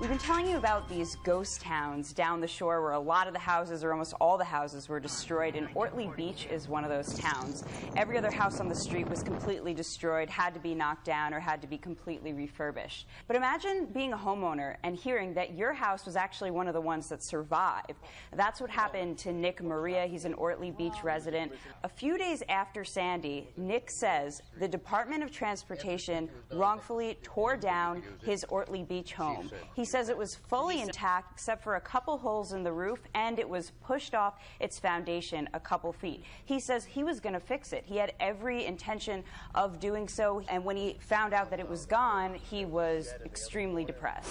We've been telling you about these ghost towns down the shore where a lot of the houses, or almost all the houses, were destroyed, and Ortley Beach is one of those towns. Every other house on the street was completely destroyed, had to be knocked down, or had to be completely refurbished. But imagine being a homeowner and hearing that your house was actually one of the ones that survived. That's what happened to Nick Maria. He's an Ortley Beach resident. A few days after Sandy, Nick says the Department of Transportation wrongfully tore down his Ortley Beach home. He says it was fully intact except for a couple holes in the roof, and it was pushed off its foundation a couple feet. He says he was going to fix it. He had every intention of doing so, and when he found out that it was gone, he was extremely depressed.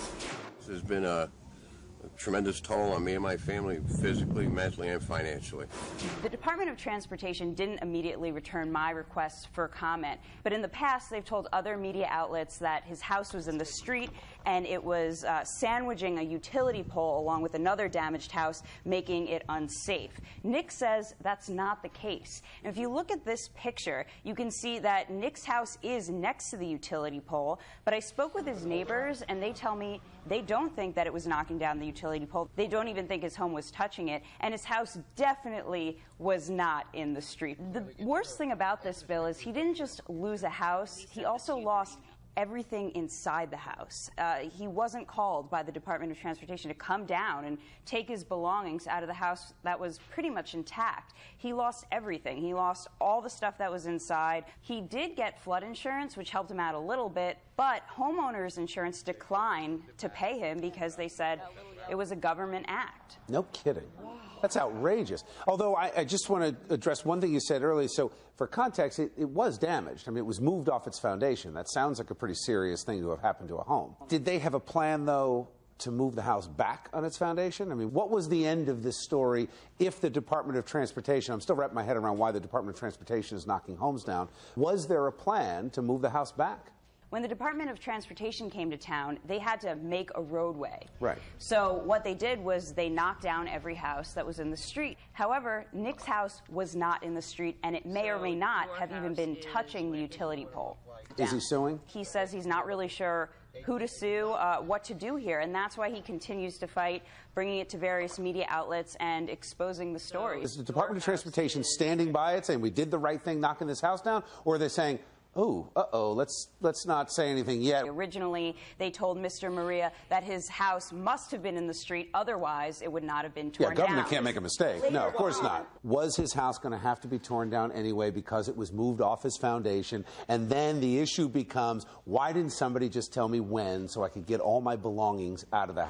This has been a tremendous toll on me and my family, physically, mentally, and financially. The Department of Transportation didn't immediately return my request for comment, but in the past they've told other media outlets that his house was in the street and it was sandwiching a utility pole along with another damaged house, making it unsafe. Nick says that's not the case. And if you look at this picture, you can see that Nick's house is next to the utility pole, but I spoke with his neighbors and they tell me they don't think that it was knocking down the utility pole. They don't even think his home was touching it, and his house definitely was not in the street. The worst thing about this, Bill, is he didn't just lose a house, he also lost everything inside the house. He wasn't called by the Department of Transportation to come down and take his belongings out of the house that was pretty much intact. He lost everything. He lost all the stuff that was inside. He did get flood insurance, which helped him out a little bit, but homeowners insurance declined to pay him because they said it was a government act. No kidding. That's outrageous. Although I just want to address one thing you said earlier. So for context, it was damaged. I mean, it was moved off its foundation. That sounds like a pretty serious thing to have happened to a home. Did they have a plan, though, to move the house back on its foundation? I mean, what was the end of this story if the Department of Transportation, I'm still wrapping my head around why the Department of Transportation is knocking homes down. Was there a plan to move the house back? When the Department of Transportation came to town, they had to make a roadway. Right. So what they did was they knocked down every house that was in the street. However, Nick's house was not in the street, and it may or may not have even been touching the utility pole. Is he suing? He says he's not really sure who to sue, what to do here, and that's why he continues to fight, bringing it to various media outlets and exposing the story. Is the Department of Transportation standing by it, saying we did the right thing knocking this house down, or are they saying, oh, let's not say anything yet? Originally, they told Mr. Maria that his house must have been in the street, otherwise it would not have been torn down. Yeah, government can't make a mistake. No, of course not. Was his house going to have to be torn down anyway because it was moved off his foundation? And then the issue becomes, why didn't somebody just tell me when so I could get all my belongings out of the house?